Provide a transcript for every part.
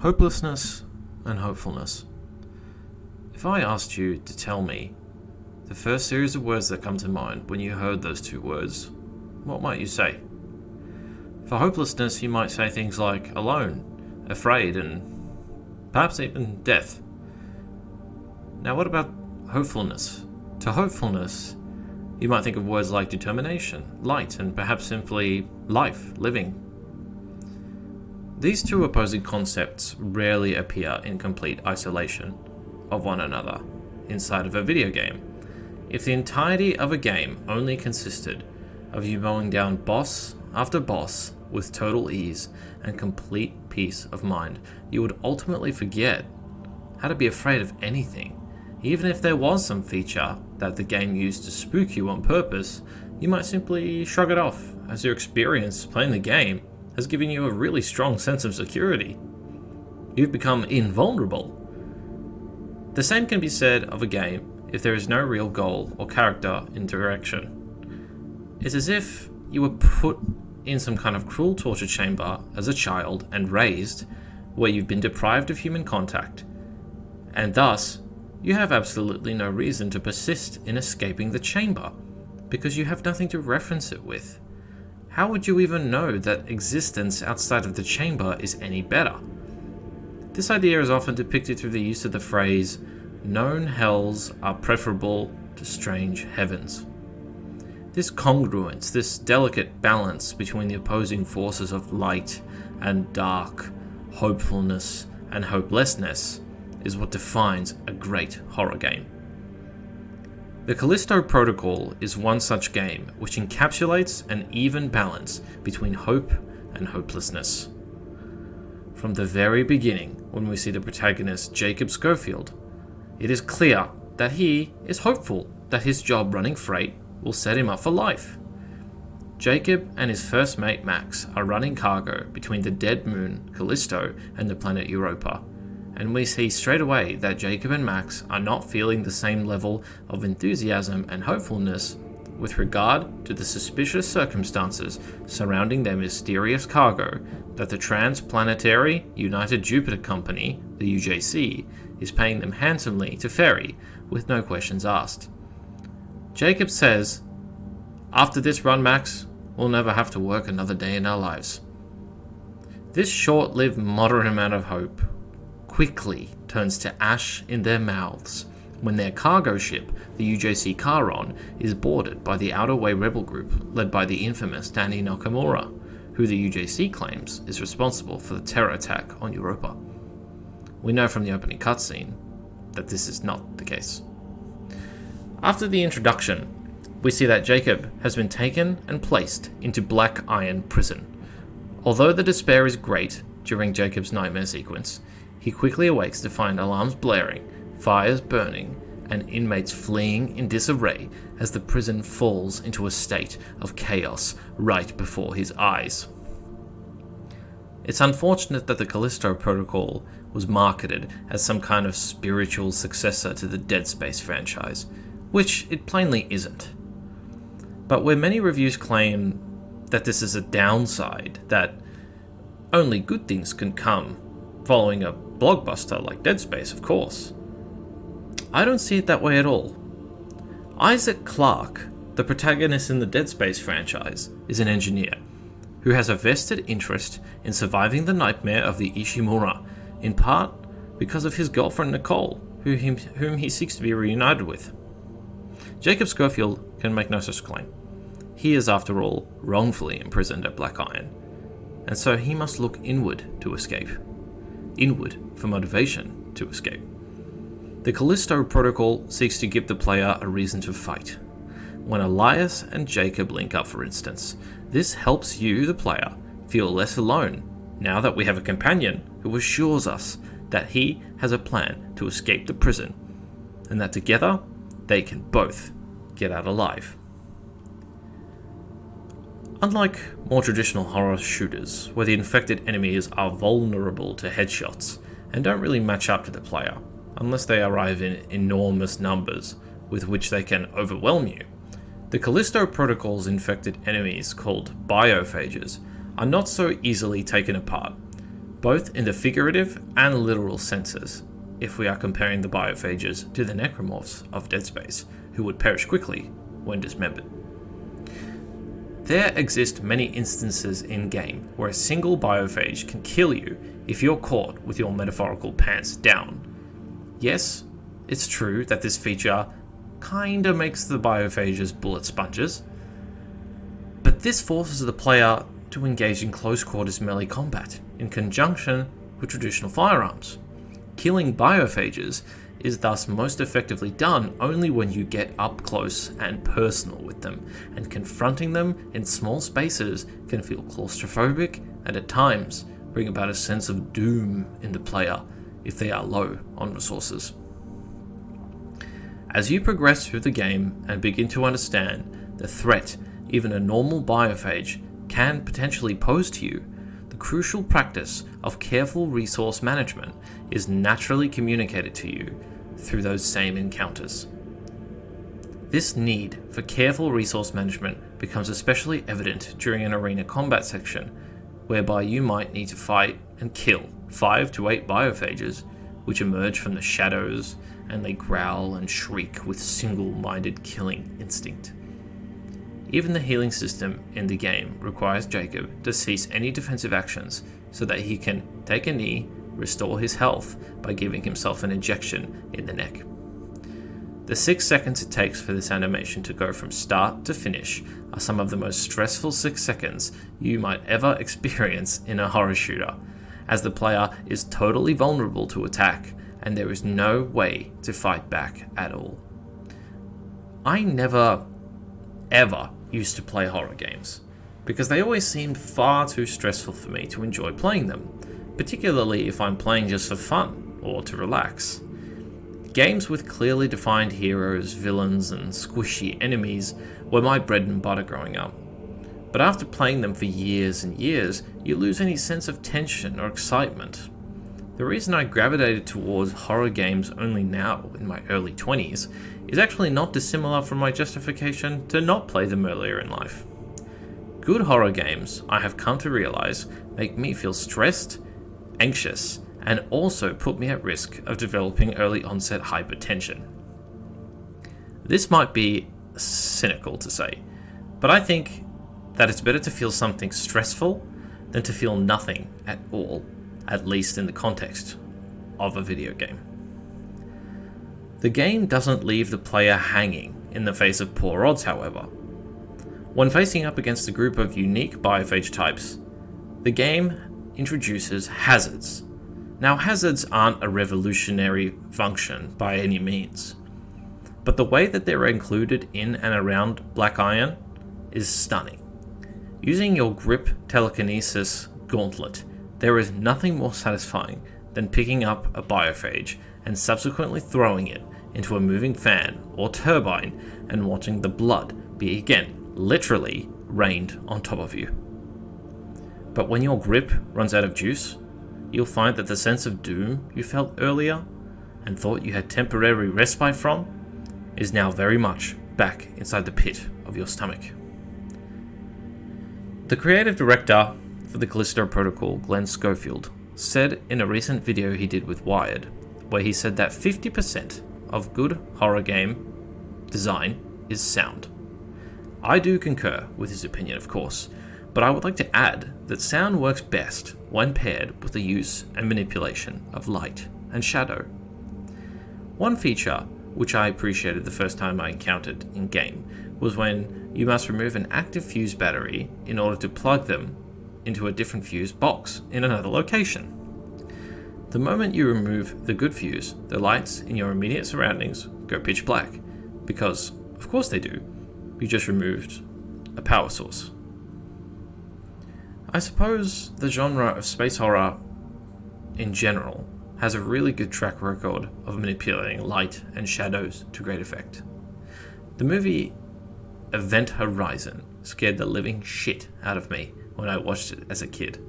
Hopelessness and hopefulness. If I asked you to tell me the first series of words that come to mind when you heard those two words, what might you say? For hopelessness, you might say things like alone, afraid, and perhaps even death. Now, what about hopefulness? To hopefulness, you might think of words like determination, light, and perhaps simply life, living. These two opposing concepts rarely appear in complete isolation of one another inside of a video game. If the entirety of a game only consisted of you mowing down boss after boss with total ease and complete peace of mind, you would ultimately forget how to be afraid of anything. Even if there was some feature that the game used to spook you on purpose, you might simply shrug it off, as your experience playing the game has given you a really strong sense of security. You've become invulnerable. The same can be said of a game if there is no real goal or character interaction. It's as if you were put in some kind of cruel torture chamber as a child and raised, where you've been deprived of human contact, and thus you have absolutely no reason to persist in escaping the chamber, because you have nothing to reference it with. How would you even know that existence outside of the chamber is any better? This idea is often depicted through the use of the phrase, known hells are preferable to strange heavens. This congruence, this delicate balance between the opposing forces of light and dark, hopefulness and hopelessness, is what defines a great horror game. The Callisto Protocol is one such game which encapsulates an even balance between hope and hopelessness. From the very beginning, when we see the protagonist Jacob Schofield, it is clear that he is hopeful that his job running freight will set him up for life. Jacob and his first mate Max are running cargo between the dead moon Callisto and the planet Europa, and we see straight away that Jacob and Max are not feeling the same level of enthusiasm and hopefulness with regard to the suspicious circumstances surrounding their mysterious cargo that the Transplanetary United Jupiter Company, the UJC, is paying them handsomely to ferry with no questions asked. Jacob says, "After this run, Max, we'll never have to work another day in our lives." This short-lived moderate amount of hope quickly turns to ash in their mouths when their cargo ship, the UJC Charon, is boarded by the Outer Way rebel group led by the infamous Danny Nakamura, who the UJC claims is responsible for the terror attack on Europa. We know from the opening cutscene that this is not the case. After the introduction, we see that Jacob has been taken and placed into Black Iron Prison. Although the despair is great during Jacob's nightmare sequence, he quickly awakes to find alarms blaring, fires burning, and inmates fleeing in disarray as the prison falls into a state of chaos right before his eyes. It's unfortunate that the Callisto Protocol was marketed as some kind of spiritual successor to the Dead Space franchise, which it plainly isn't. But where many reviews claim that this is a downside, that only good things can come following a blockbuster like Dead Space, of course, I don't see it that way at all. Isaac Clarke, the protagonist in the Dead Space franchise, is an engineer who has a vested interest in surviving the nightmare of the Ishimura, in part because of his girlfriend Nicole, whom he seeks to be reunited with. Jacob Schofield can make no such claim. He is, after all, wrongfully imprisoned at Black Iron, and so he must look inward to escape. Inward for motivation to escape. The Callisto Protocol seeks to give the player a reason to fight. When Elias and Jacob link up, for instance, this helps you, the player, feel less alone, now that we have a companion who assures us that he has a plan to escape the prison, and that together they can both get out alive. Unlike more traditional horror shooters, where the infected enemies are vulnerable to headshots and don't really match up to the player, unless they arrive in enormous numbers with which they can overwhelm you, the Callisto Protocol's infected enemies, called biophages, are not so easily taken apart, both in the figurative and literal senses, if we are comparing the biophages to the necromorphs of Dead Space, who would perish quickly when dismembered. There exist many instances in-game where a single biophage can kill you if you're caught with your metaphorical pants down. Yes, it's true that this feature kinda makes the biophages bullet sponges, but this forces the player to engage in close quarters melee combat in conjunction with traditional firearms. Killing biophages is thus most effectively done only when you get up close and personal with them, and confronting them in small spaces can feel claustrophobic and at times bring about a sense of doom in the player if they are low on resources. As you progress through the game and begin to understand the threat even a normal biophage can potentially pose to you, the crucial practice of careful resource management is naturally communicated to you through those same encounters. This need for careful resource management becomes especially evident during an arena combat section, whereby you might need to fight and kill 5 to 8 biophages, which emerge from the shadows and they growl and shriek with single-minded killing instinct. Even the healing system in the game requires Jacob to cease any defensive actions so that he can take a knee, restore his health by giving himself an injection in the neck. The 6 seconds it takes for this animation to go from start to finish are some of the most stressful 6 seconds you might ever experience in a horror shooter, as the player is totally vulnerable to attack and there is no way to fight back at all. I never, ever used to play horror games, because they always seemed far too stressful for me to enjoy playing them, particularly if I'm playing just for fun or to relax. Games with clearly defined heroes, villains, and squishy enemies were my bread and butter growing up. But after playing them for years and years, you lose any sense of tension or excitement. The reason I gravitated towards horror games only now, in my early 20s, is actually not dissimilar from my justification to not play them earlier in life. Good horror games, I have come to realize, make me feel stressed, anxious, and also put me at risk of developing early onset hypertension. This might be cynical to say, but I think that it's better to feel something stressful than to feel nothing at all, at least in the context of a video game. The game doesn't leave the player hanging in the face of poor odds, however. When facing up against a group of unique biophage types, the game introduces hazards. Now, hazards aren't a revolutionary function by any means, but the way that they're included in and around Black Iron is stunning. Using your grip telekinesis gauntlet, there is nothing more satisfying than picking up a biophage and subsequently throwing it into a moving fan or turbine and watching the blood be again literally rained on top of you. But when your grip runs out of juice, you'll find that the sense of doom you felt earlier and thought you had temporary respite from is now very much back inside the pit of your stomach. The creative director for the Callisto Protocol, Glenn Schofield, said in a recent video he did with Wired, where he said that 50% of good horror game design is sound. I do concur with his opinion, of course, but I would like to add that sound works best when paired with the use and manipulation of light and shadow. One feature which I appreciated the first time I encountered in-game was when you must remove an active fuse battery in order to plug them into a different fuse box in another location. The moment you remove the good fuse, the lights in your immediate surroundings go pitch black, because, of course they do, you just removed a power source. I suppose the genre of space horror in general has a really good track record of manipulating light and shadows to great effect. The movie Event Horizon scared the living shit out of me when I watched it as a kid.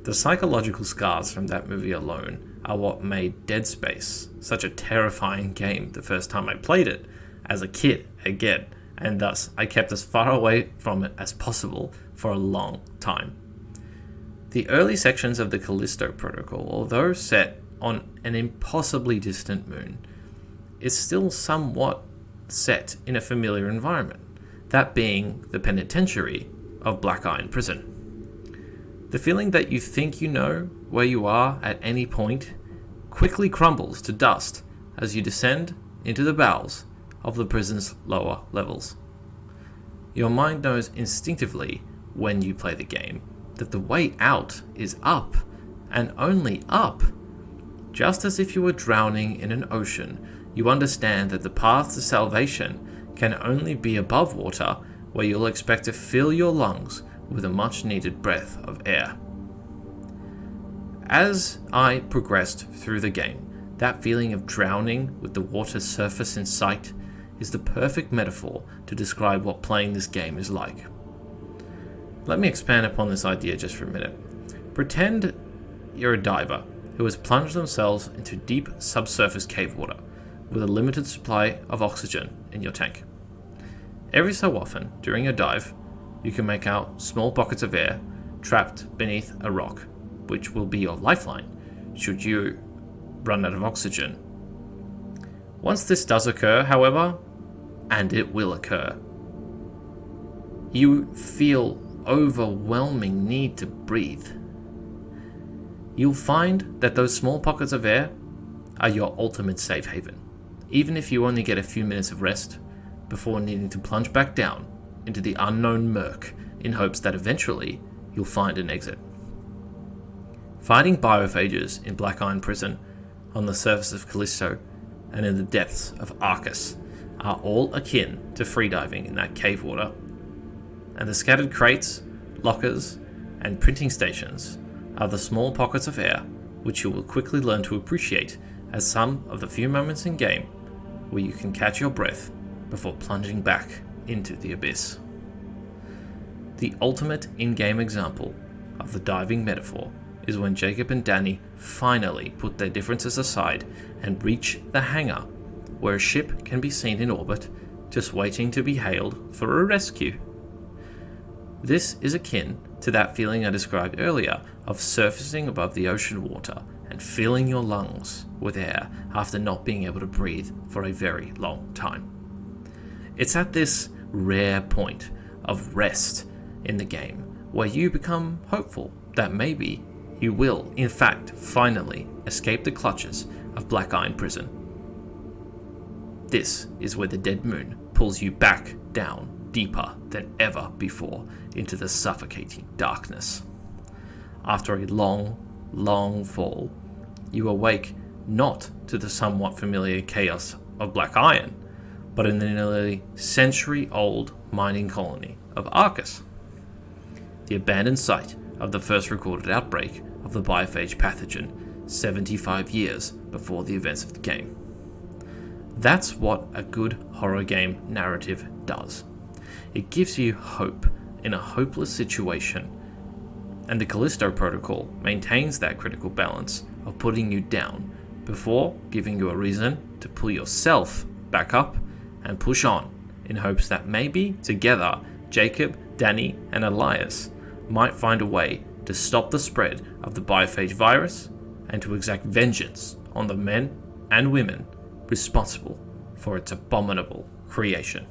The psychological scars from that movie alone are what made Dead Space such a terrifying game the first time I played it as a kid again, and thus I kept as far away from it as possible for a long time. The early sections of the Callisto Protocol, although set on an impossibly distant moon, is still somewhat set in a familiar environment, that being the penitentiary of Black Iron Prison. The feeling that you think you know where you are at any point quickly crumbles to dust as you descend into the bowels of the prison's lower levels. Your mind knows instinctively when you play the game that the way out is up, and only up. Just as if you were drowning in an ocean, you understand that the path to salvation can only be above water, where you'll expect to fill your lungs with a much-needed breath of air. As I progressed through the game, that feeling of drowning with the water's surface in sight is the perfect metaphor to describe what playing this game is like. Let me expand upon this idea just for a minute. Pretend you're a diver who has plunged themselves into deep subsurface cave water with a limited supply of oxygen in your tank. Every so often, during your dive, you can make out small pockets of air trapped beneath a rock, which will be your lifeline should you run out of oxygen. Once this does occur, however, and it will occur, you feel overwhelming need to breathe. You'll find that those small pockets of air are your ultimate safe haven, even if you only get a few minutes of rest before needing to plunge back down into the unknown murk in hopes that eventually you'll find an exit. Fighting biophages in Black Iron Prison, on the surface of Callisto, and in the depths of Arcus are all akin to freediving in that cave water, and the scattered crates, lockers, and printing stations are the small pockets of air which you will quickly learn to appreciate as some of the few moments in game where you can catch your breath before plunging back into the abyss. The ultimate in-game example of the diving metaphor is when Jacob and Danny finally put their differences aside and reach the hangar, where a ship can be seen in orbit, just waiting to be hailed for a rescue. This is akin to that feeling I described earlier of surfacing above the ocean water and filling your lungs with air after not being able to breathe for a very long time. It's at this rare point of rest in the game where you become hopeful that maybe you will, in fact, finally escape the clutches of Black Iron Prison. This is where the dead moon pulls you back down deeper than ever before into the suffocating darkness. After a long, long fall, you awake not to the somewhat familiar chaos of Black Iron, but in the nearly century-old mining colony of Arcus, the abandoned site of the first recorded outbreak of the biophage pathogen 75 years before the events of the game. That's what a good horror game narrative does. It gives you hope in a hopeless situation, and the Callisto Protocol maintains that critical balance of putting you down before giving you a reason to pull yourself back up and push on in hopes that maybe together Jacob, Danny, and Elias might find a way to stop the spread of the biophage virus and to exact vengeance on the men and women responsible for its abominable creation.